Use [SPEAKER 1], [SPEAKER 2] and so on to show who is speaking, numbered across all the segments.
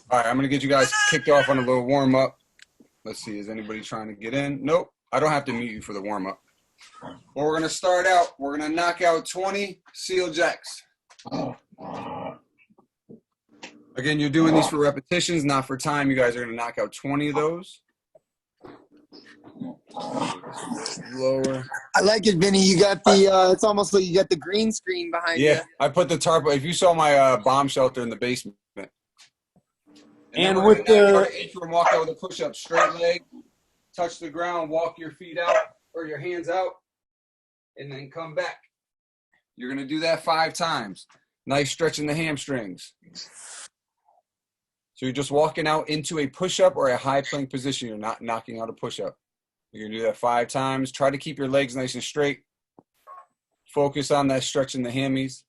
[SPEAKER 1] All right, I'm gonna get you guys kicked off on a little warm up. Let's see, is anybody trying to get in? Nope, I don't have to mute you for the warm up. Well, we're gonna start out. We're gonna knock out 20 seal jacks. Again, you're doing these for repetitions, not for time. You guys are gonna knock out 20 of those. Lower.
[SPEAKER 2] I like it, Vinny. You got the, it's almost like you got the green screen behind you.
[SPEAKER 1] Yeah, I put the tarp. If you saw my bomb shelter in the basement. And with the interim walk out with a push-up, straight leg, touch the ground, walk your feet out or your hands out, and then come back. You're gonna do that 5 times. Nice stretch in the hamstrings. So you're just walking out into a push-up or a high plank position. You're not knocking out a push-up. You're gonna do that 5 times. Try to keep your legs nice and straight. Focus on that stretch in the hammies.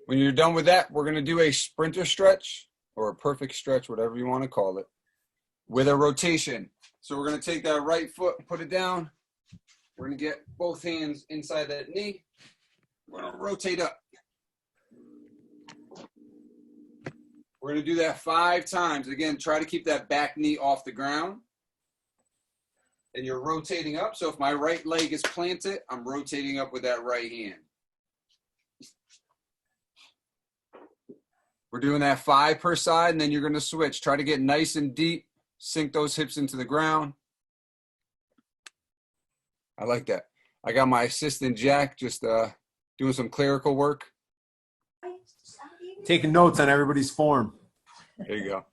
[SPEAKER 1] When you're done with that, we're gonna do a sprinter stretch or a perfect stretch, whatever you wanna call it, with a rotation. So we're gonna take that right foot, put it down. We're gonna get both hands inside that knee. We're gonna rotate up. We're gonna do that 5 times. Again, try to keep that back knee off the ground. And you're rotating up. So if my right leg is planted, I'm rotating up with that right hand. We're doing that 5 per side, and then you're gonna switch. Try to get nice and deep, sink those hips into the ground. I like that. I got my assistant, Jack, just doing some clerical work.
[SPEAKER 3] Taking notes on everybody's form.
[SPEAKER 1] There you go.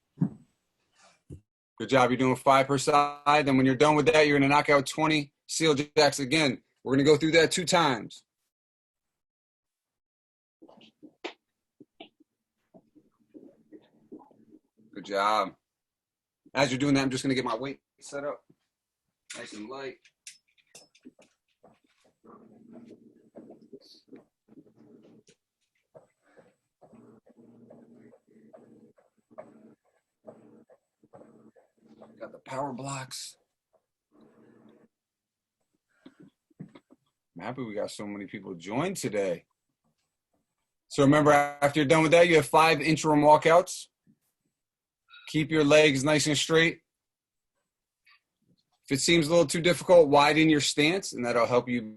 [SPEAKER 1] Good job. You're doing 5 per side. Then when you're done with that, you're going to knock out 20 seal jacks again. We're going to go through that 2 times. Good job. As you're doing that, I'm just going to get my weight set up. Nice and light. Got the power blocks. I'm happy we got so many people join today. So remember, after you're done with that, you have 5 interim walkouts. Keep your legs nice and straight. If it seems a little too difficult, widen your stance, and that'll help you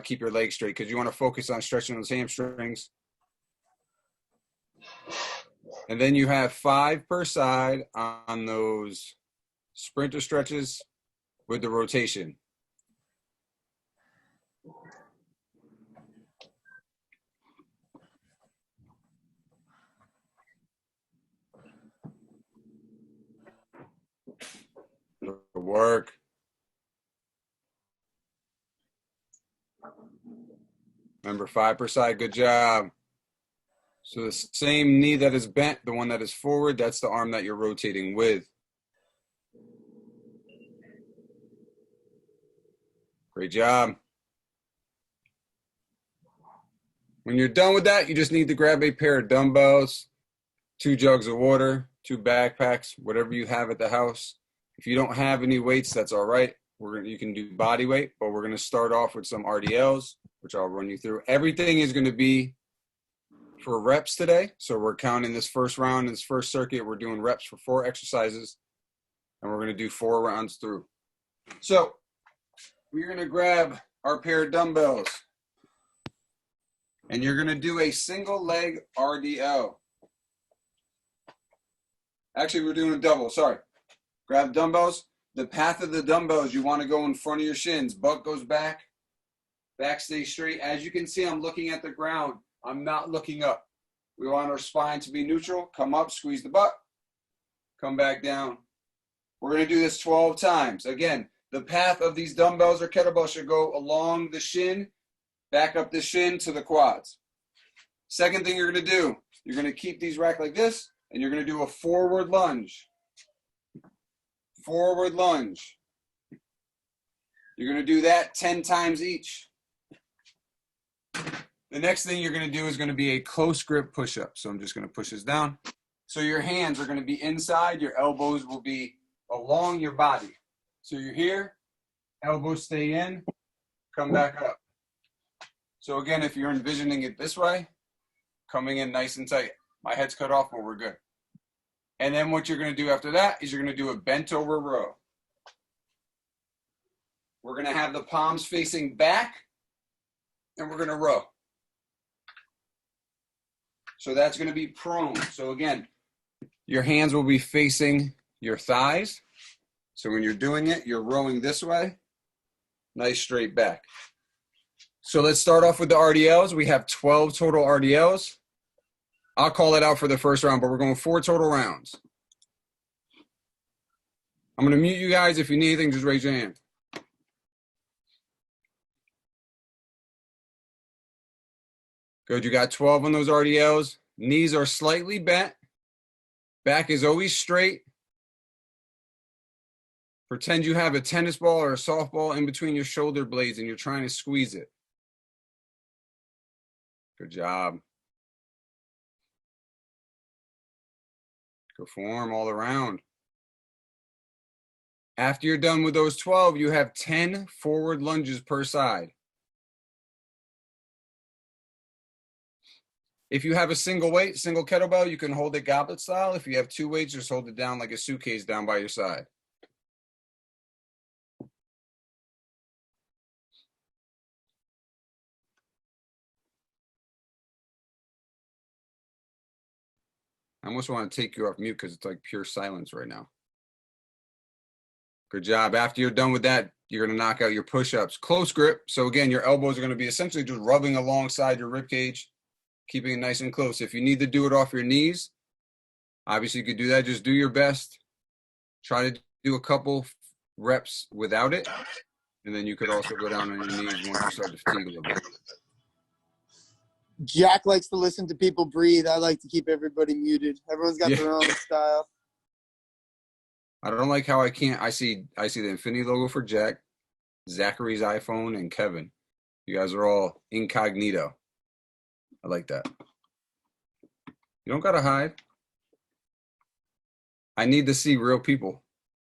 [SPEAKER 1] keep your legs straight because you want to focus on stretching those hamstrings. And then you have 5 per side on those sprinter stretches with the rotation. Good work. Remember, 5 per side, good job. So the same knee that is bent, the one that is forward, that's the arm that you're rotating with. Great job. When you're done with that, you just need to grab a pair of dumbbells, 2 jugs of water, 2 backpacks, whatever you have at the house. If you don't have any weights, that's all right. You can do body weight, but we're going to start off with some RDLs, which I'll run you through. Everything is going to be for reps today. So we're counting this first round, this first circuit. We're doing reps for 4 exercises, and we're going to do 4 rounds through. So we're going to grab our pair of dumbbells, and you're going to do a single leg RDL. Actually, we're doing a double. Sorry. Grab dumbbells. The path of the dumbbells, you want to go in front of your shins. Butt goes back. Back stays straight. As you can see, I'm looking at the ground. I'm not looking up. We want our spine to be neutral. Come up, squeeze the butt. Come back down. We're going to do this 12 times. Again, the path of these dumbbells or kettlebells should go along the shin, back up the shin to the quads. Second thing you're going to do, you're going to keep these racked like this, and you're going to do a forward lunge. Forward lunge. You're going to do that 10 times each. The next thing you're going to do is going to be a close grip push-up. So I'm just going to push this down. So your hands are going to be inside. Your elbows will be along your body. So you're here, elbows stay in, come back up. So again, if you're envisioning it this way, coming in nice and tight. My head's cut off, but we're good. And then what you're going to do after that is you're going to do a bent over row. We're going to have the palms facing back, and we're going to row. So that's going to be prone. So again, your hands will be facing your thighs. So when you're doing it, you're rowing this way, nice straight back. So let's start off with the RDLs. We have 12 total RDLs. I'll call it out for the first round, but we're going 4 total rounds. I'm going to mute you guys. If you need anything, just raise your hand. Good, you got 12 on those RDLs. Knees are slightly bent. Back is always straight. Pretend you have a tennis ball or a softball in between your shoulder blades and you're trying to squeeze it. Good job. Good form all around. After you're done with those 12, you have 10 forward lunges per side. If you have a single weight, single kettlebell, you can hold it goblet style. If you have 2 weights, just hold it down like a suitcase down by your side. I almost want to take you off mute because it's like pure silence right now. Good job. After you're done with that, you're going to knock out your push-ups. Close grip. So again, your elbows are going to be essentially just rubbing alongside your rib cage, keeping it nice and close. If you need to do it off your knees, obviously you could do that. Just do your best. Try to do a couple reps without it. And then you could also go down on your knees once you start to fatigue a little bit.
[SPEAKER 2] Jack likes to listen to people breathe. I like to keep everybody muted. Everyone's got their own style.
[SPEAKER 1] I don't like how I see the Infinity logo for Jack, Zachary's iPhone, and Kevin. You guys are all incognito. I like that. You don't gotta hide. I need to see real people.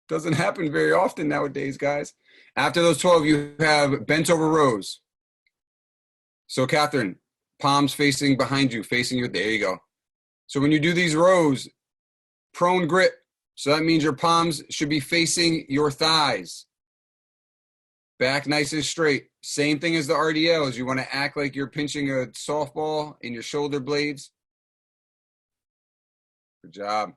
[SPEAKER 1] Doesn't happen very often nowadays, guys. After those 12, you have bent over rows. So Catherine, palms facing behind you, facing you. There you go. So when you do these rows, prone grip. So that means your palms should be facing your thighs. Back nice and straight. Same thing as the RDLs. You want to act like you're pinching a softball in your shoulder blades. Good job.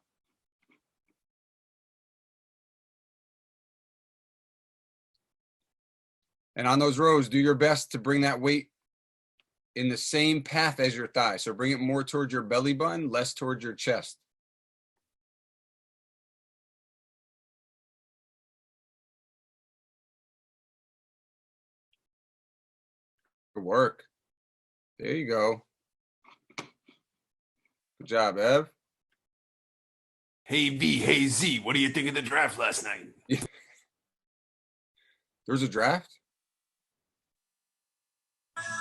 [SPEAKER 1] And on those rows, do your best to bring that weight in the same path as your thigh. So bring it more towards your belly button, less towards your chest. Good work. There you go. Good job, Ev.
[SPEAKER 3] Hey V, hey Z, what do you think of the draft last night?
[SPEAKER 1] There was a draft.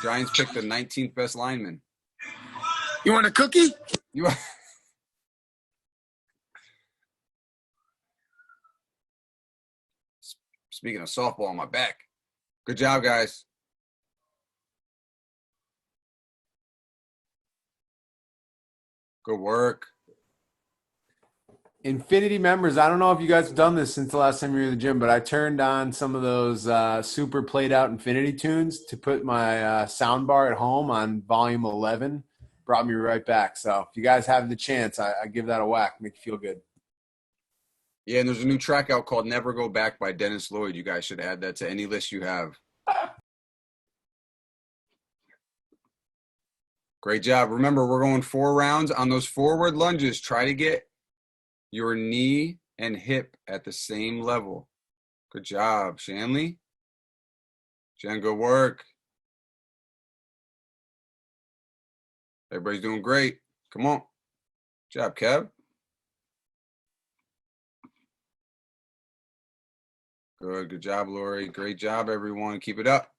[SPEAKER 1] Giants picked the 19th best lineman.
[SPEAKER 2] You want a cookie?
[SPEAKER 1] You Speaking of softball on my back. Good job, guys. Good work.
[SPEAKER 4] Infinity members, I don't know if you guys have done this since the last time you were in the gym, but I turned on some of those super played out Infinity tunes to put my sound bar at home on volume 11. Brought me right back. So if you guys have the chance, I give that a whack. Make you feel good.
[SPEAKER 1] Yeah, and there's a new track out called Never Go Back by Dennis Lloyd. You guys should add that to any list you have. Great job. Remember, we're going 4 rounds. On those forward lunges, try to get your knee and hip at the same level. Good job, Shanley. Jen, good work. Everybody's doing great. Come on. Good job, Kev. Good job, Lori. Great job, everyone. Keep it up.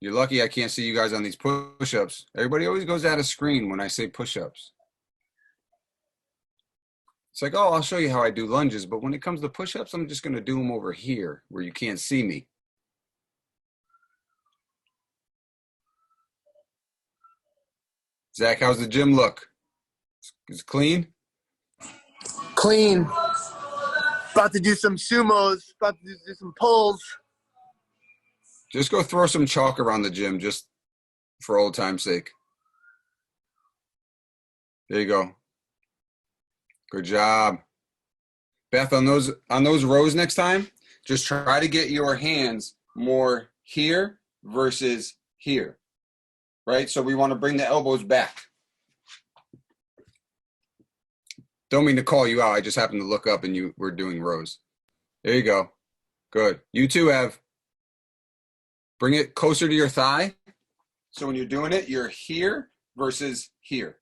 [SPEAKER 1] You're lucky I can't see you guys on these push-ups. Everybody always goes out of screen when I say push-ups. It's like, oh, I'll show you how I do lunges. But when it comes to push-ups, I'm just going to do them over here where you can't see me. Zach, how's the gym look? Is it clean?
[SPEAKER 2] Clean. About to do some sumos. About to do some pulls.
[SPEAKER 1] Just go throw some chalk around the gym just for old time's sake. There you go. Good job. Beth, on those rows next time, just try to get your hands more here versus here. Right? So we want to bring the elbows back. Don't mean to call you out. I just happened to look up and you were doing rows. There you go. Good. You too, Ev. Bring it closer to your thigh. So when you're doing it, you're here versus here.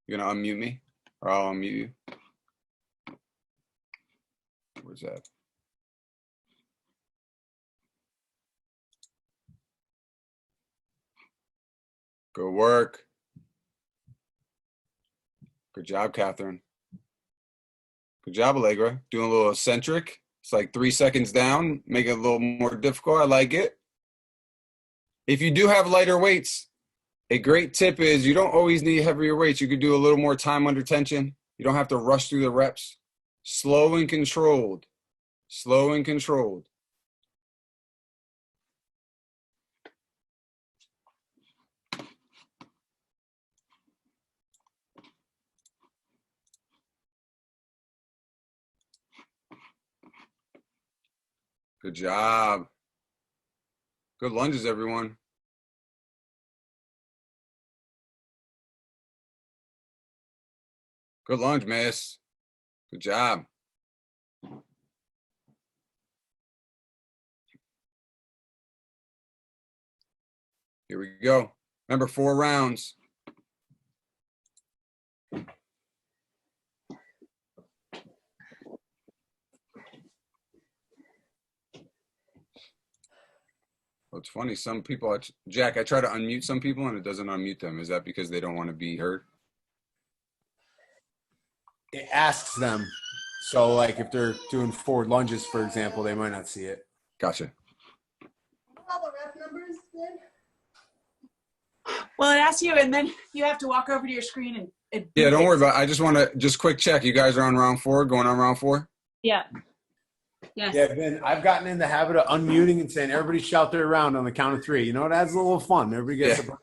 [SPEAKER 1] You gonna unmute me? Or I'll unmute you. Where's that? Good work. Good job, Catherine. Good job, Allegra. Doing a little eccentric. It's like 3 seconds down. Make it a little more difficult. I like it. If you do have lighter weights, a great tip is you don't always need heavier weights. You could do a little more time under tension. You don't have to rush through the reps. Slow and controlled. Slow and controlled. Good job. Good lunges, everyone. Good lunge, miss. Good job. Here we go. Remember, 4 rounds. Well, it's funny. Some people, Jack, I try to unmute some people and it doesn't unmute them. Is that because they don't want to be heard?
[SPEAKER 4] It asks them. So, like, if they're doing forward lunges, for example, they might not see it.
[SPEAKER 1] Gotcha.
[SPEAKER 5] All the rep numbers then?
[SPEAKER 6] Well, it asks you, and then you have to walk over to your screen and
[SPEAKER 1] Yeah, don't worry about it. I just want to just quick check. You guys are on round 4, going on round 4?
[SPEAKER 6] Yeah. Yes.
[SPEAKER 4] Yeah, Ben, I've gotten in the habit of unmuting and saying, everybody shout their round on the count of 3. You know, it adds a little fun. Everybody gets a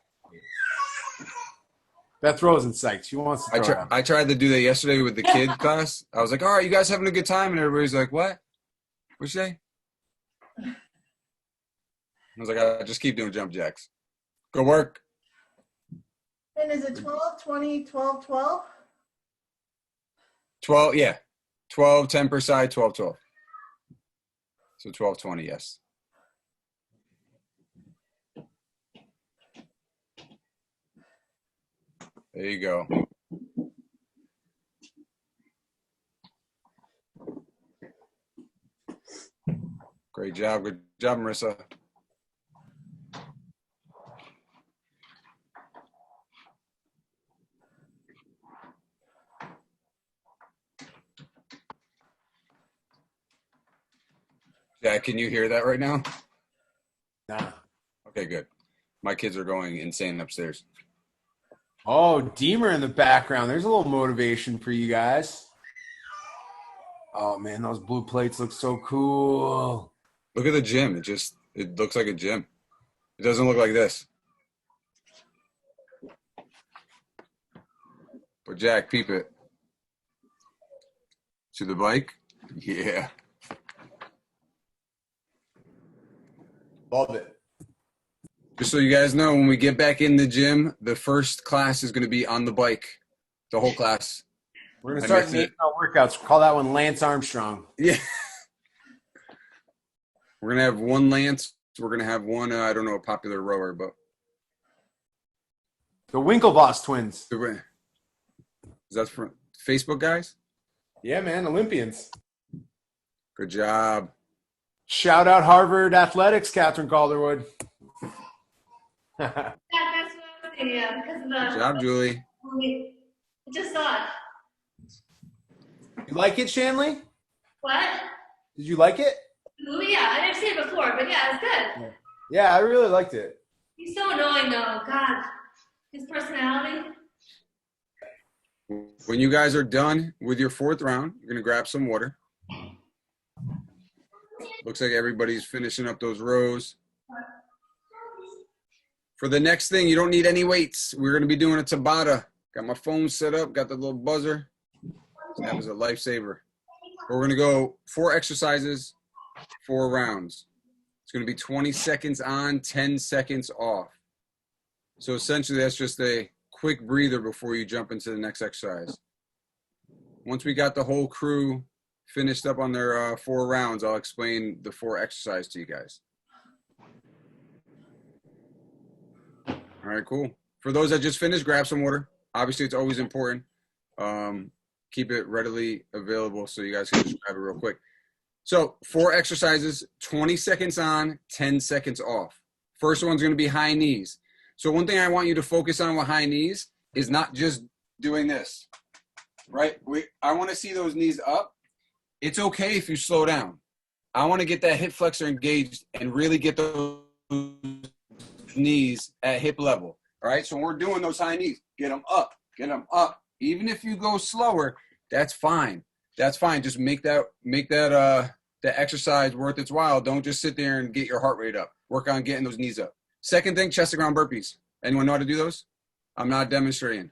[SPEAKER 4] Beth Rosencyte. She wants to throw
[SPEAKER 1] I tried to do that yesterday with the kid class. I was like, all right, you guys having a good time? And everybody's like, what? What'd you say? I was like, I just keep doing jump jacks. Good work.
[SPEAKER 5] And is it 12, 20, 12, 12?
[SPEAKER 1] 12, yeah. 12, 10 per side, 12, 12. So 12, 20, yes. There you go. Great job. Good job, Marissa. Jack, can you hear that right now?
[SPEAKER 4] Nah.
[SPEAKER 1] Okay, good. My kids are going insane upstairs.
[SPEAKER 4] Oh, Deemer in the background. There's a little motivation for you guys. Oh, man, those blue plates look so cool.
[SPEAKER 1] Look at the gym. It looks like a gym. It doesn't look like this. But Jack, peep it. To the bike? Yeah.
[SPEAKER 4] Love it.
[SPEAKER 1] Just so you guys know, when we get back in the gym, the first class is going to be on the bike. The whole class.
[SPEAKER 4] We're going to start naming our workouts. Call that one Lance Armstrong.
[SPEAKER 1] Yeah. We're going to have one Lance. We're going to have one, I don't know, a popular rower, but.
[SPEAKER 4] The Winklevoss twins.
[SPEAKER 1] Is that from Facebook, guys?
[SPEAKER 4] Yeah, man, Olympians.
[SPEAKER 1] Good job.
[SPEAKER 4] Shout out Harvard Athletics, Catherine Calderwood.
[SPEAKER 7] That's what I was Yeah, because of
[SPEAKER 1] Good
[SPEAKER 7] the.
[SPEAKER 1] job, Julie.
[SPEAKER 7] I just saw it.
[SPEAKER 4] You like it, Shanley?
[SPEAKER 7] What?
[SPEAKER 4] Did you like it?
[SPEAKER 7] Ooh, yeah, I didn't see it before, but yeah, it's good.
[SPEAKER 4] Yeah, I really liked it.
[SPEAKER 7] He's so annoying, though. God, his personality.
[SPEAKER 1] When you guys are done with your 4th round, you're gonna grab some water. Looks like everybody's finishing up those rows. For the next thing, you don't need any weights. We're gonna be doing a Tabata. Got my phone set up, got the little buzzer. That was a lifesaver. We're gonna go 4 exercises, 4 rounds. It's gonna be 20 seconds on, 10 seconds off. So essentially that's just a quick breather before you jump into the next exercise. Once we got the whole crew finished up on their 4 rounds, I'll explain the 4 exercises to you guys. All right, cool. For those that just finished, grab some water. Obviously, it's always important. Keep it readily available so you guys can just grab it real quick. So 4 exercises, 20 seconds on, 10 seconds off. First one's going to be high knees. So one thing I want you to focus on with high knees is not just doing this, right? I want to see those knees up. It's okay if you slow down. I want to get that hip flexor engaged and really get those knees at hip level, all right? So when we're doing those high knees, get them up, get them up. Even if you go slower, that's fine. That's fine. Just make that the exercise worth its while. Don't just sit there and get your heart rate up. Work on getting those knees up. Second thing, chest to ground burpees. Anyone know how to do those? I'm not demonstrating.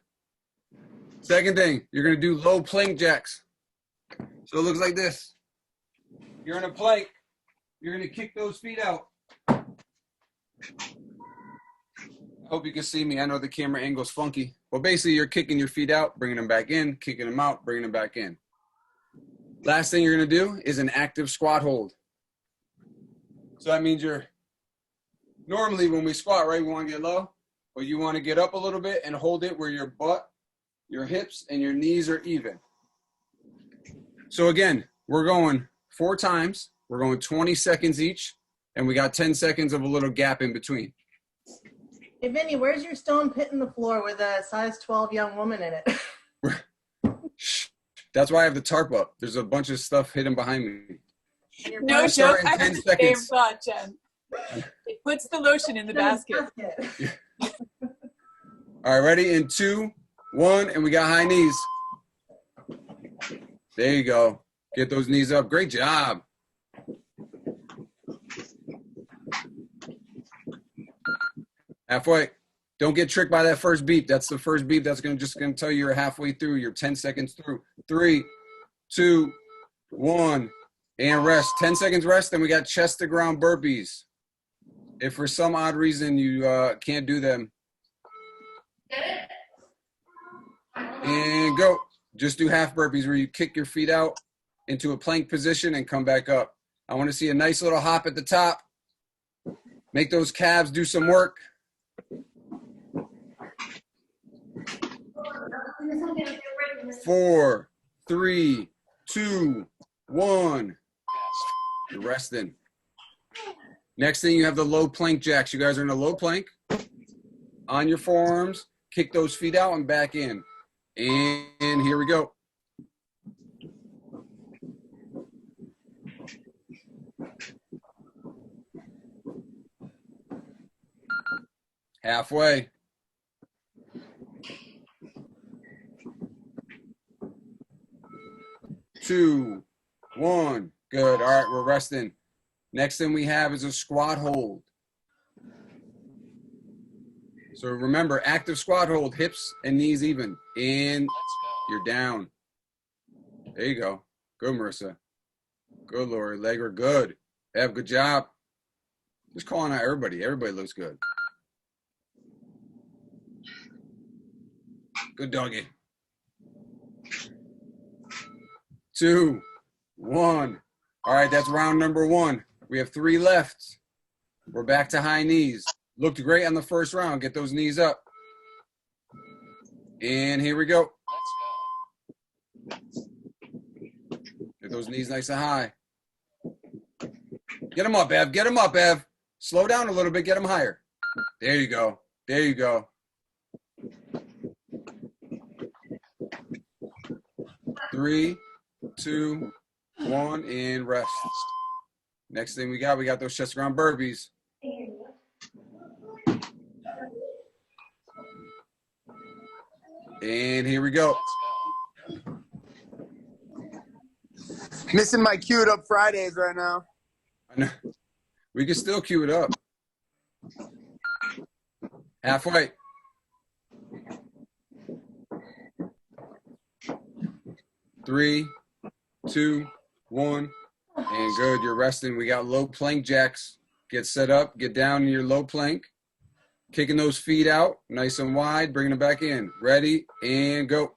[SPEAKER 1] Second thing, you're going to do low plank jacks. So it looks like this. You're in a plank. You're going to kick those feet out. I hope you can see me. I know the camera angle's funky. Well, basically, you're kicking your feet out, bringing them back in, kicking them out, bringing them back in. Last thing you're going to do is an active squat hold. So that means normally when we squat, right, we want to get low, but you want to get up a little bit and hold it where your butt, your hips, and your knees are even. So again, we're going 4 times. We're going 20 seconds each, and we got 10 seconds of a little gap in between.
[SPEAKER 5] Hey, Vinny, where's your stone pit in the floor with a size 12 young woman in it?
[SPEAKER 1] That's why I have the tarp up. There's a bunch of stuff hidden behind me.
[SPEAKER 6] No
[SPEAKER 1] Let's start
[SPEAKER 6] joke.
[SPEAKER 1] in
[SPEAKER 6] I
[SPEAKER 1] 10
[SPEAKER 6] had the same
[SPEAKER 1] seconds.
[SPEAKER 6] thought, Jen. It puts the lotion in the basket.
[SPEAKER 1] All right, ready? In 2, 1, and we got high knees. There you go. Get those knees up. Great job. Halfway. Don't get tricked by that first beep. That's the first beep that's just gonna tell you you're halfway through. You're 10 seconds through. 3, 2, 1, and rest. 10 seconds rest. Then we got chest to ground burpees. If for some odd reason you can't do them, and go. Just do half burpees where you kick your feet out into a plank position and come back up. I want to see a nice little hop at the top. Make those calves do some work. 4, 3, 2, 1. You're resting. Next thing, you have the low plank jacks. You guys are in a low plank. On your forearms, kick those feet out and back in. And here we go. Halfway. Two, 1. Good. All right, we're resting. Next thing we have is a squat hold. So remember, active squat hold, hips and knees even. And you're down. There you go. Good, Marissa. Good, Lori. Legger, good. Ev, good job. Just calling out everybody. Everybody looks good. Good doggy. 2, 1. All right, that's round number 1. We have 3 left. We're back to high knees. Looked great on the first round. Get those knees up. And here we go. Get those knees nice and high. Get them up, Ev. Get them up, Ev. Slow down a little bit. Get them higher. There you go. There you go. 3, 2, 1, and rest. Next thing we got those chest ground burpees. And here we go.
[SPEAKER 2] Missing my queued up Fridays right now.
[SPEAKER 1] I know. We can still cue it up. Halfway. Three, 2, 1, and good. You're resting. We got low plank jacks. Get set up. Get down in your low plank. Kicking those feet out nice and wide. Bringing them back in. Ready, and go.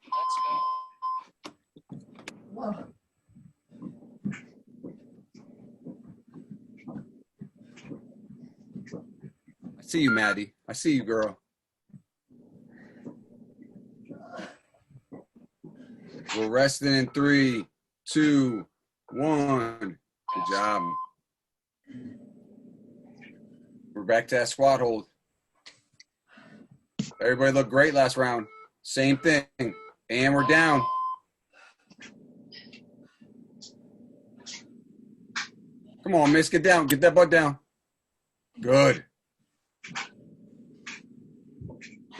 [SPEAKER 1] I see you, Maddie. I see you, girl. We're resting in 3, 2, 1. Good job. We're back to that squat hold. Everybody looked great last round. Same thing. And we're down. Come on, miss. Get down. Get that butt down. Good.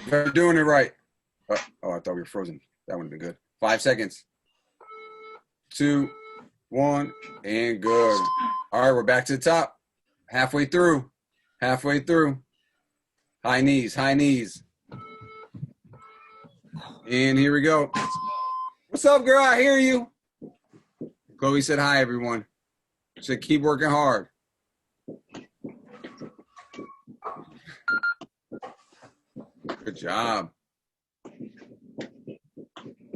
[SPEAKER 1] You're doing it right. Oh, I thought we were frozen. That would have been good. 5 seconds. 2, 1, and good. All right, we're back to the top. Halfway through. Halfway through. High knees, high knees. And here we go. What's up, girl? I hear you. Chloe said hi, everyone. She said keep working hard. Good job.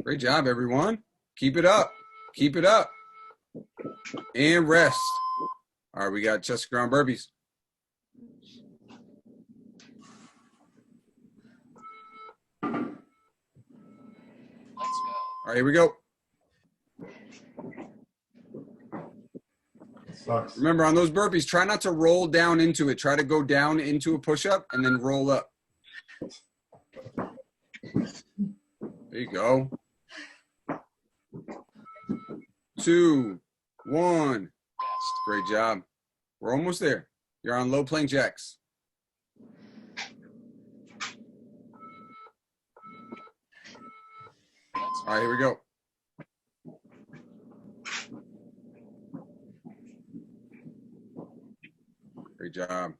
[SPEAKER 1] Great job, everyone. Keep it up. Keep it up. And rest. All right, we got chest ground burpees. All right, here we go.
[SPEAKER 4] Sucks.
[SPEAKER 1] Remember, on those burpees, try not to roll down into it. Try to go down into a push-up and then roll up. There you go. 2, 1. Great job. We're almost there. You're on low plank jacks. All right, here we go. Great job.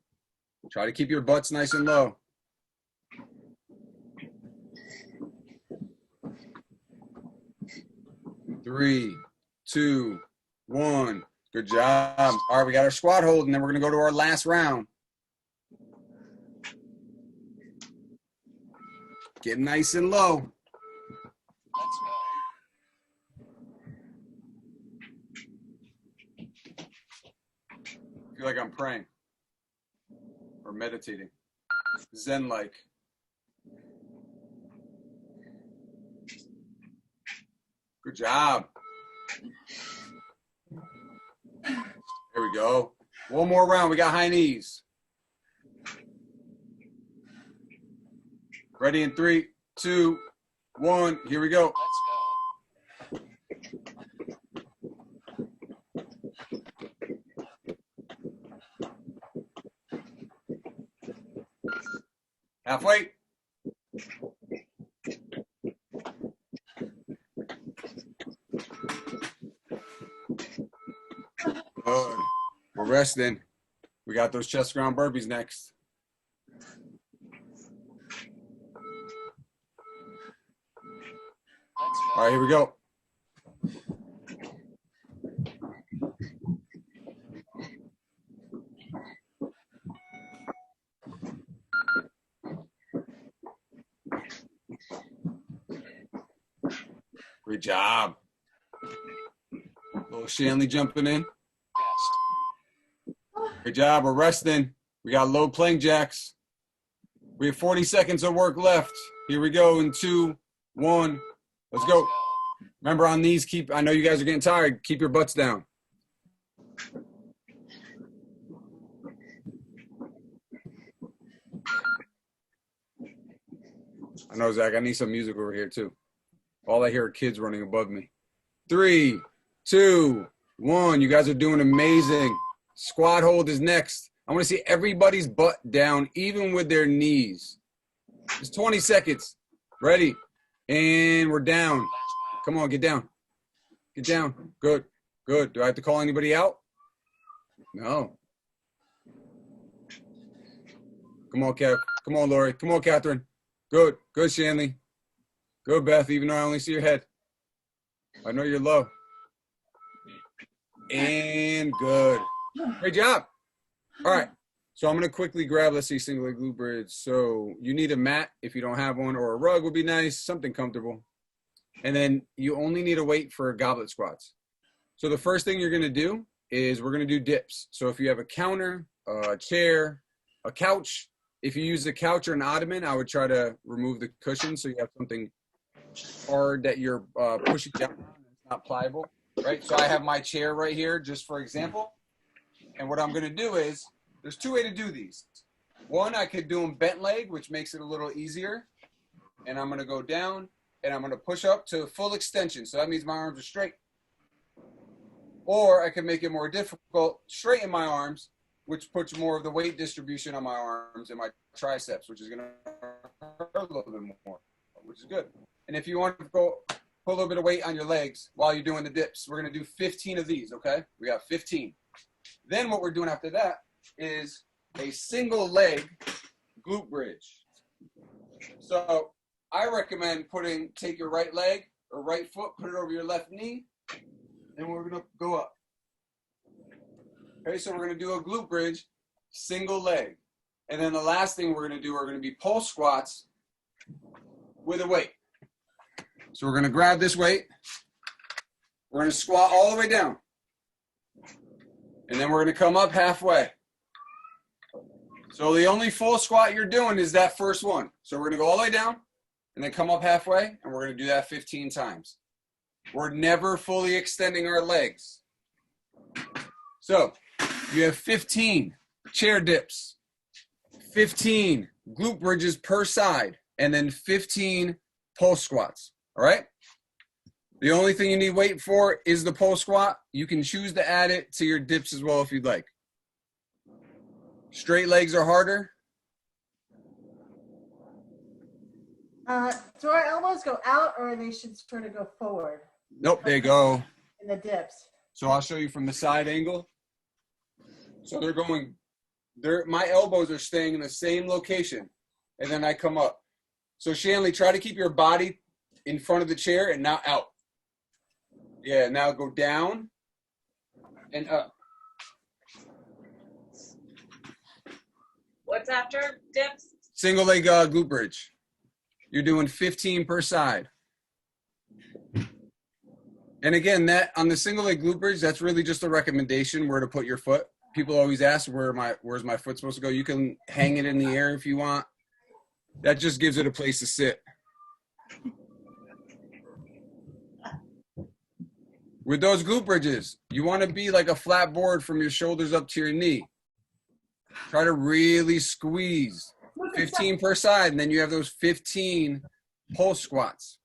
[SPEAKER 1] Try to keep your butts nice and low. Three, 2, 1. Good job. All right, we got our squat hold, and then we're going to go to our last round. Get nice and low. I feel like I'm praying or meditating. Zen-like. Good job. There we go. One more round. We got high knees. Ready in 3, 2, 1. Here we go. Halfway. Good. We're resting. We got those chest ground burpees next. All right, here we go. Great job. Little Shanley jumping in. Great job. We're resting. We got low plank jacks. We have 40 seconds of work left. Here we go in 2, 1. Let's go. Remember on these, I know you guys are getting tired. Keep your butts down. I know, Zach, I need some music over here too. All I hear are kids running above me. 3, 2, 1. You guys are doing amazing. Squat hold is next. I want to see everybody's butt down, even with their knees. It's 20 seconds. Ready. And we're down. Come on, get down. Get down. Good. Good. Do I have to call anybody out? No. Come on, Kev. Come on, Lori. Come on, Catherine. Good. Good, Shanley. Good, Beth, even though I only see your head. I know you're low. And good. Great job. All right. So I'm going to quickly grab, let's see, single leg glute bridge. So you need a mat if you don't have one, or a rug would be nice, something comfortable. And then you only need a weight for goblet squats. So the first thing you're going to do is we're going to do dips. So if you have a counter, a chair, a couch, if you use the couch or an ottoman, I would try to remove the cushion so you have something hard that you're pushing down on and it's not pliable, right? So I have my chair right here, just for example. And what I'm going to do is, there's two ways to do these. One, I could do them bent leg, which makes it a little easier. And I'm going to go down and I'm going to push up to full extension. So that means my arms are straight. Or I can make it more difficult, straighten my arms, which puts more of the weight distribution on my arms and my triceps, which is going to hurt a little bit more, which is good. And if you want to go put a little bit of weight on your legs while you're doing the dips, we're going to do 15 of these, okay? We got 15. Then what we're doing after that is a single leg glute bridge. So I recommend take your right leg or right foot, put it over your left knee, and we're going to go up. Okay, so we're going to do a glute bridge, single leg. And then the last thing we're going to do, we're going to be pulse squats with a weight. So we're going to grab this weight. We're going to squat all the way down. And then we're going to come up halfway. So the only full squat you're doing is that first one. So we're going to go all the way down and then come up halfway, and we're going to do that 15 times. We're never fully extending our legs. So you have 15 chair dips, 15 glute bridges per side, and then 15 pulse squats, all right? The only thing you need weight for is the pulse squat. You can choose to add it to your dips as well if you'd like. Straight legs are harder.
[SPEAKER 5] Do our elbows go out or they should sort of go forward?
[SPEAKER 1] Nope, they go.
[SPEAKER 5] In the dips.
[SPEAKER 1] So I'll show you from the side angle. So my elbows are staying in the same location, and then I come up. So Shanley, try to keep your body in front of the chair and not out. Yeah, now go down and up.
[SPEAKER 6] What's after dips?
[SPEAKER 1] Single leg glute bridge. You're doing 15 per side. And again, that on the single leg glute bridge, that's really just a recommendation where to put your foot. People always ask where's my foot supposed to go. You can hang it in the air if you want. That just gives it a place to sit. With those glute bridges, you want to be like a flat board from your shoulders up to your knee. Try to really squeeze. 15 per side, and then you have those 15 pulse squats.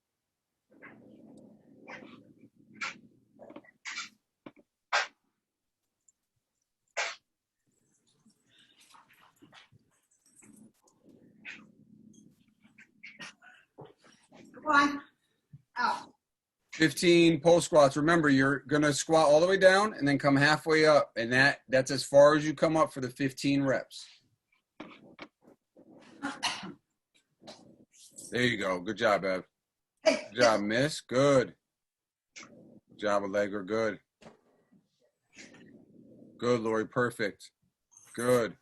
[SPEAKER 8] Come on. Out.
[SPEAKER 1] 15 pulse squats. Remember, you're going to squat all the way down and then come halfway up, and that's as far as you come up for the 15 reps. There you go. Good job, Ev. Good job, miss. Good. Good job, Allegra. Good. Good, Lori. Perfect. Good.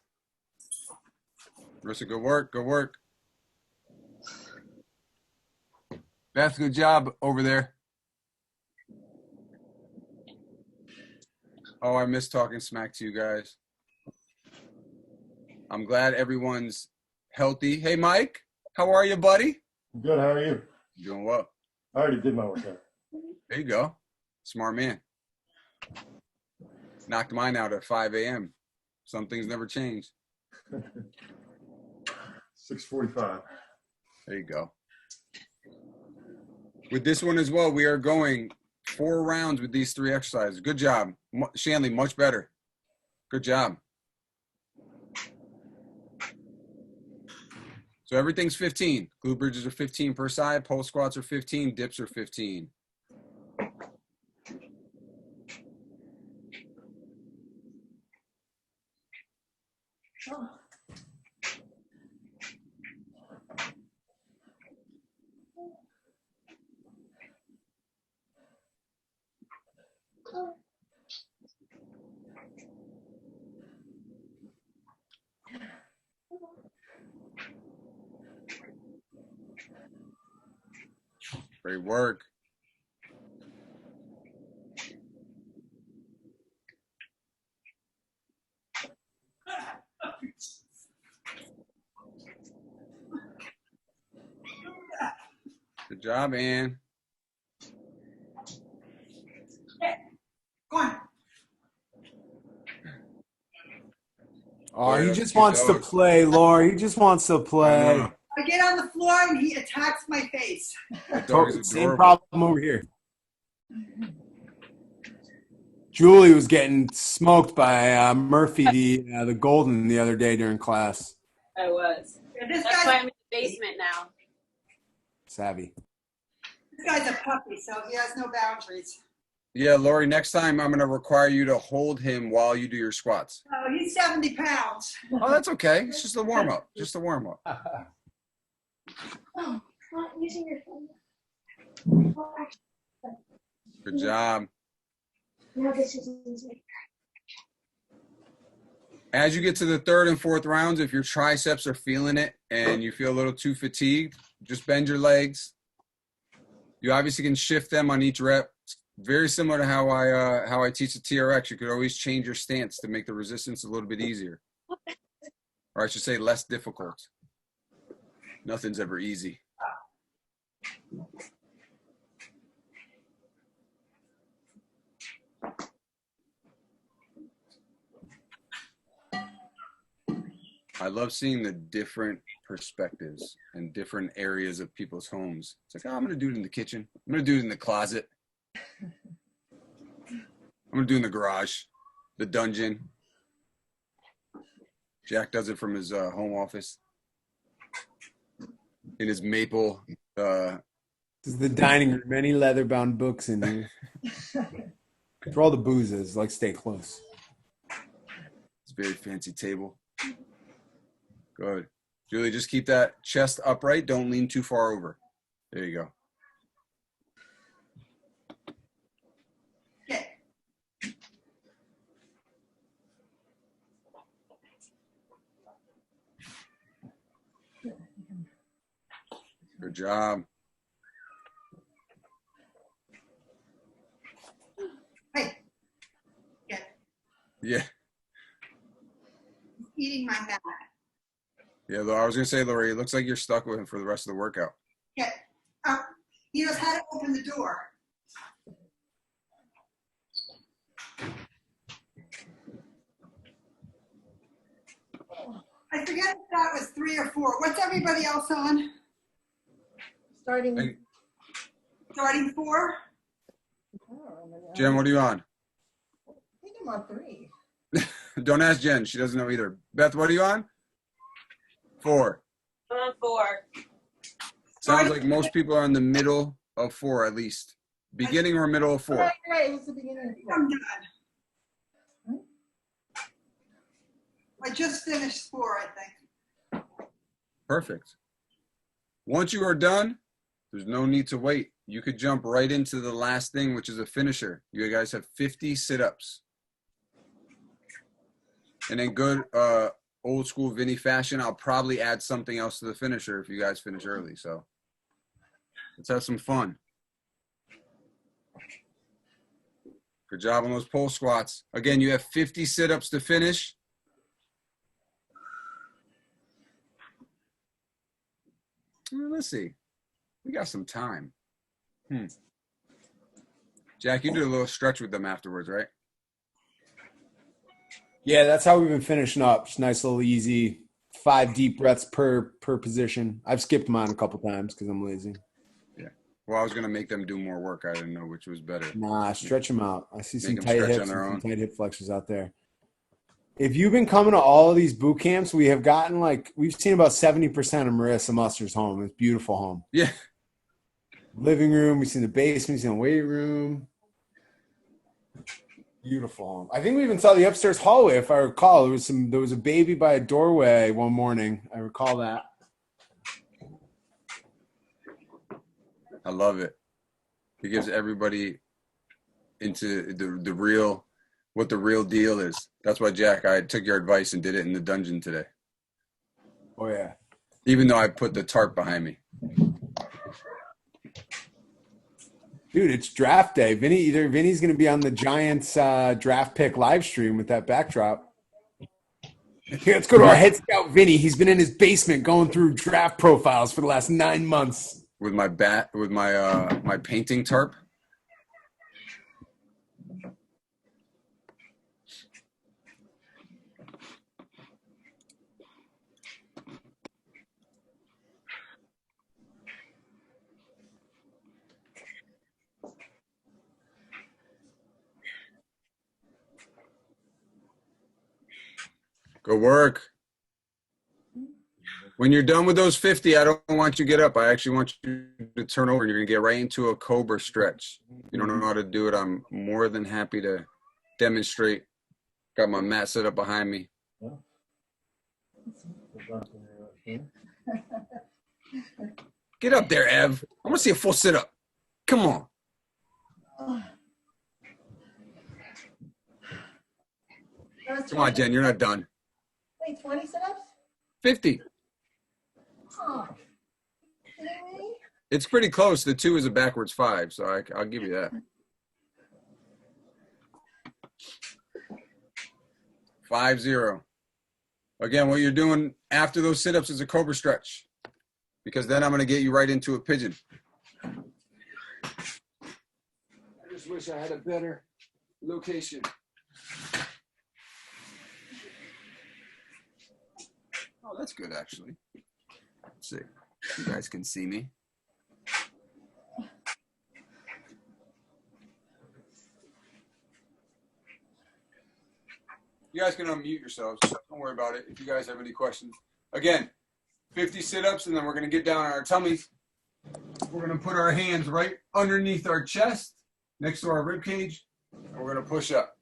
[SPEAKER 1] Marissa, good work. Good work. Beth, good job over there. Oh, I miss talking smack to you guys. I'm glad everyone's healthy. Hey, Mike, how are you, buddy?
[SPEAKER 9] Good. How are you?
[SPEAKER 1] Doing well.
[SPEAKER 9] I already did my workout.
[SPEAKER 1] There you go. Smart man. Knocked mine out at 5 a.m. Some things never change.
[SPEAKER 9] 6:45.
[SPEAKER 1] There you go. With this one as well, we are going 4 rounds with these 3 exercises. Good job. Shanley, much better. Good job. So everything's 15. Glute bridges are 15 per side. Pole squats are 15. Dips are 15. Great work. Good job, Ann.
[SPEAKER 8] Go on.
[SPEAKER 4] Oh,
[SPEAKER 1] Boy,
[SPEAKER 4] he
[SPEAKER 1] those
[SPEAKER 4] just
[SPEAKER 1] two
[SPEAKER 4] wants to
[SPEAKER 1] dogs.
[SPEAKER 4] play, Laura. He just wants to
[SPEAKER 1] I
[SPEAKER 4] play.
[SPEAKER 1] know.
[SPEAKER 8] I get on the floor and he attacks my face.
[SPEAKER 1] That dog is
[SPEAKER 4] Same
[SPEAKER 1] adorable.
[SPEAKER 4] problem over here. Julie was getting smoked by Murphy, the Golden, the other day during class.
[SPEAKER 6] I was.
[SPEAKER 8] This
[SPEAKER 6] That's why
[SPEAKER 8] guy's,
[SPEAKER 6] I'm in the basement now.
[SPEAKER 4] Savvy.
[SPEAKER 8] this guy's a puppy, so he has no boundaries.
[SPEAKER 1] Yeah, Lori, next time I'm going to require you to hold him while you do your squats.
[SPEAKER 8] Oh, he's 70 pounds.
[SPEAKER 1] Oh, that's okay. It's just a warm-up. Just a warm-up.
[SPEAKER 7] Oh, not using your phone.
[SPEAKER 1] Good job.
[SPEAKER 7] No, this is easy.
[SPEAKER 1] As you get to the 3rd and 4th rounds, if your triceps are feeling it and you feel a little too fatigued, just bend your legs. You obviously can shift them on each rep. It's very similar to how I teach the TRX. You could always change your stance to make the resistance a little bit easier. Or I should say less difficult. Nothing's ever easy. I love seeing the different perspectives and different areas of people's homes. It's like, oh, I'm going to do it in the kitchen. I'm going to do it in the closet. I'm going to do it in the garage, the dungeon. Jack does it from his home office. In his maple.
[SPEAKER 4] This is the dining room. Many leather-bound books in here. For all the boozes, like stay close.
[SPEAKER 1] It's a very fancy table. Good. Julie, just keep that chest upright. Don't lean too far over. There you go.
[SPEAKER 8] Okay.
[SPEAKER 1] Good job.
[SPEAKER 8] Hey. Get.
[SPEAKER 1] Yeah.
[SPEAKER 8] He's eating my mat.
[SPEAKER 1] Yeah, I was going to say, Lori, it looks like you're stuck with him for the rest of the workout.
[SPEAKER 8] Get. He knows how to open the door. I forget if that was 3 or 4. What's everybody else on?
[SPEAKER 5] Starting.
[SPEAKER 1] Hey,
[SPEAKER 8] Starting 4?
[SPEAKER 1] Jen, what are you on?
[SPEAKER 5] I think I'm on 3.
[SPEAKER 1] Don't ask Jen. She doesn't know either. Beth, what are you on? 4.
[SPEAKER 6] I'm on 4.
[SPEAKER 1] Sounds like most people are in the middle of 4 at least. Beginning or middle of 4.
[SPEAKER 5] Right, it's the beginning of 4.
[SPEAKER 8] I'm done. I just finished 4, I think.
[SPEAKER 1] Perfect. Once you are done, there's no need to wait. You could jump right into the last thing, which is a finisher. You guys have 50 sit-ups. And in good old school Vinny fashion, I'll probably add something else to the finisher if you guys finish early. So let's have some fun. Good job on those pole squats. Again, you have 50 sit-ups to finish. Let's see. We got some time. Jack, you did a little stretch with them afterwards, right?
[SPEAKER 4] Yeah, that's how we've been finishing up. Just nice little easy 5 deep breaths per position. I've skipped mine a couple times because I'm lazy.
[SPEAKER 1] Yeah. Well, I was gonna make them do more work. I didn't know which was better.
[SPEAKER 4] Nah, stretch them out. I see some
[SPEAKER 1] them
[SPEAKER 4] tight
[SPEAKER 1] stretch
[SPEAKER 4] hips
[SPEAKER 1] on their
[SPEAKER 4] and
[SPEAKER 1] own.
[SPEAKER 4] some tight hip flexors out there. If you've been coming to all of these boot camps, we have gotten we've seen about 70% of Marissa Muster's home. It's a beautiful home.
[SPEAKER 1] Yeah.
[SPEAKER 4] Living room. We've seen the basement. We've seen the weight room. Beautiful home. I think we even saw the upstairs hallway, if I recall. There was a baby by a doorway one morning. I recall that.
[SPEAKER 1] I love it. It gives everybody into the real, what the real deal is. That's why, Jack, I took your advice and did it in the dungeon today.
[SPEAKER 4] Oh, yeah.
[SPEAKER 1] Even though I put the tarp behind me.
[SPEAKER 4] Dude, it's draft day. Vinny's going to be on the Giants draft pick live stream with that backdrop. Okay, let's go to our head scout, Vinny. He's been in his basement going through draft profiles for the last 9 months.
[SPEAKER 1] With my my painting tarp. Go work. When you're done with those 50, I don't want you to get up. I actually want you to turn over and you're going to get right into a cobra stretch. You don't know how to do it. I'm more than happy to demonstrate. Got my mat set up behind me. Get up there, Ev. I want to see a full sit up. Come on. Come on, Jen. You're not done.
[SPEAKER 5] Wait, 20 sit-ups?
[SPEAKER 1] 50.
[SPEAKER 5] Oh, kidding me?
[SPEAKER 1] It's pretty close. The 2 is a backwards 5, so I'll give you that. 5-0. Again, what you're doing after those sit-ups is a cobra stretch, because then I'm going to get you right into a pigeon. I just wish I had a better location. Oh, that's good, actually. Let's see. You guys can see me. You guys can unmute yourselves. Don't worry about it if you guys have any questions. Again, 50 sit-ups, and then we're going to get down on our tummies. We're going to put our hands right underneath our chest, next to our rib cage, and we're going to push up.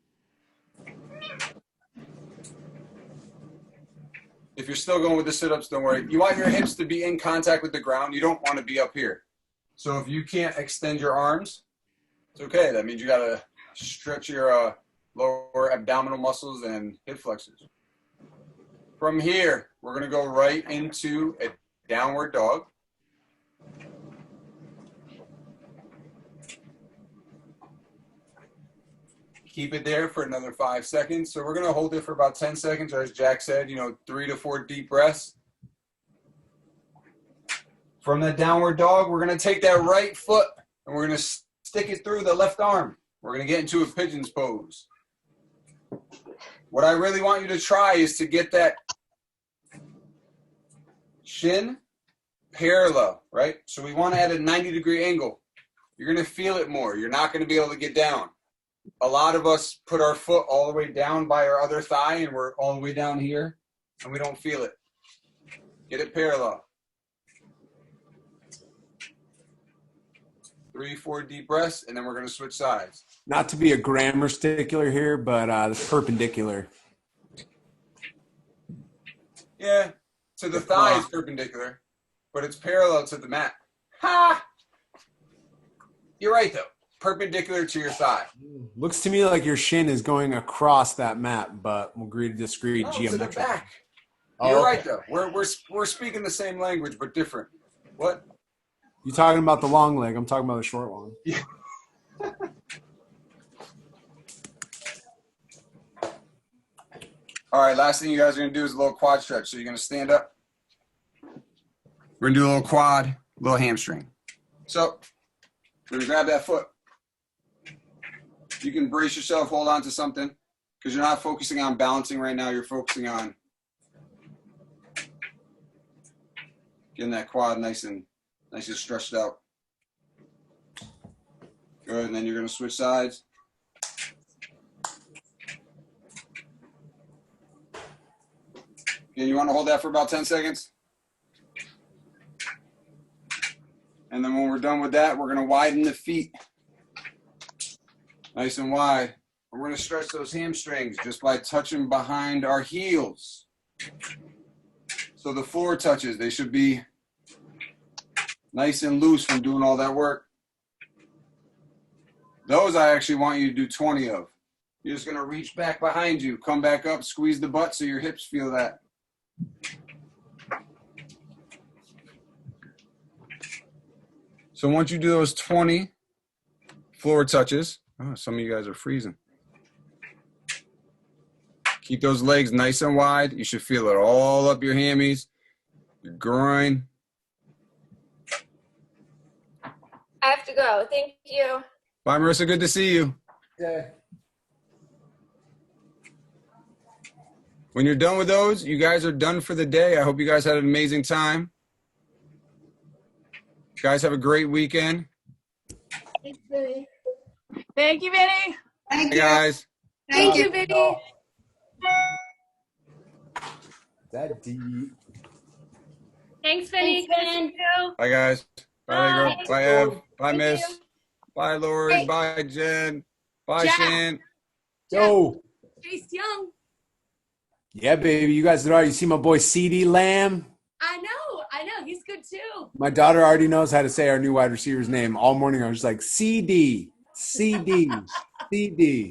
[SPEAKER 1] If you're still going with the sit-ups, don't worry. You want your hips to be in contact with the ground. You don't want to be up here. So if you can't extend your arms, it's okay. That means you got to stretch your lower abdominal muscles and hip flexors. From here, we're going to go right into a downward dog. Keep it there for another 5 seconds. So we're going to hold it for about 10 seconds, or as Jack said, 3 to 4 deep breaths. From that downward dog, we're going to take that right foot and we're going to stick it through the left arm. We're going to get into a pigeon's pose. What I really want you to try is to get that shin parallel, right? So we want to add a 90-degree angle. You're going to feel it more. You're not going to be able to get down. A lot of us put our foot all the way down by our other thigh and we're all the way down here and we don't feel it. Get it parallel. 3, 4 deep breaths, and then we're going to switch sides.
[SPEAKER 4] Not to be a grammar stickler here, but it's perpendicular.
[SPEAKER 1] Yeah, to the thigh is perpendicular, but it's parallel to the mat. Ha! You're right, though. Perpendicular to your thigh.
[SPEAKER 4] Looks to me like your shin is going across that mat, but we'll agree to disagree.
[SPEAKER 1] No,
[SPEAKER 4] geometric.
[SPEAKER 1] to the back.
[SPEAKER 4] Oh,
[SPEAKER 1] You're
[SPEAKER 4] okay.
[SPEAKER 1] right, though. We're speaking the same language, but different. What?
[SPEAKER 4] You talking about the long leg? I'm talking about the short one.
[SPEAKER 1] Yeah. All right, last thing you guys are going to do is a little quad stretch. So you're going to stand up. We're going to do a little quad, a little hamstring. So we're going to grab that foot. You can brace yourself, hold on to something, because you're not focusing on balancing right now. You're focusing on getting that quad nice and stretched out. Good, and then you're going to switch sides. And you want to hold that for about 10 seconds? And then when we're done with that, we're going to widen the feet. Nice and wide. We're going to stretch those hamstrings just by touching behind our heels. So the floor touches. They should be nice and loose from doing all that work. Those I actually want you to do 20 of. You're just going to reach back behind you, come back up, squeeze the butt so your hips feel that. So once you do those 20 floor touches, oh, some of you guys are freezing. Keep those legs nice and wide. You should feel it all up your hammies, your groin.
[SPEAKER 10] I have to go. Thank you.
[SPEAKER 1] Bye, Marissa. Good to see you.
[SPEAKER 4] Yeah.
[SPEAKER 1] When you're done with those, you guys are done for the day. I hope you guys had an amazing time. Guys, have a great weekend.
[SPEAKER 5] Thanks, Vinny.
[SPEAKER 6] Thank you, Vinny.
[SPEAKER 8] Thank
[SPEAKER 1] Hey,
[SPEAKER 8] you.
[SPEAKER 1] guys.
[SPEAKER 10] Thank you, Vinny.
[SPEAKER 4] That deep.
[SPEAKER 7] Thanks, Vinny.
[SPEAKER 10] Thanks,
[SPEAKER 7] Good to see
[SPEAKER 10] Vin.
[SPEAKER 7] you.
[SPEAKER 1] Bye, guys. Bye, girl.
[SPEAKER 10] Bye.
[SPEAKER 1] Bye, Ev. Bye,
[SPEAKER 10] Thank
[SPEAKER 1] Miss.
[SPEAKER 10] you.
[SPEAKER 1] Bye, Lori.
[SPEAKER 10] Hey.
[SPEAKER 1] Bye, Jen. Bye,
[SPEAKER 6] Jack.
[SPEAKER 1] Shan.
[SPEAKER 4] Yo.
[SPEAKER 6] Chase Young.
[SPEAKER 4] Yeah, baby. You guys know. You see my boy CD Lamb?
[SPEAKER 6] I know. He's good too.
[SPEAKER 4] My daughter already knows how to say our new wide receiver's name. All morning I was just like, CD, CD, CD.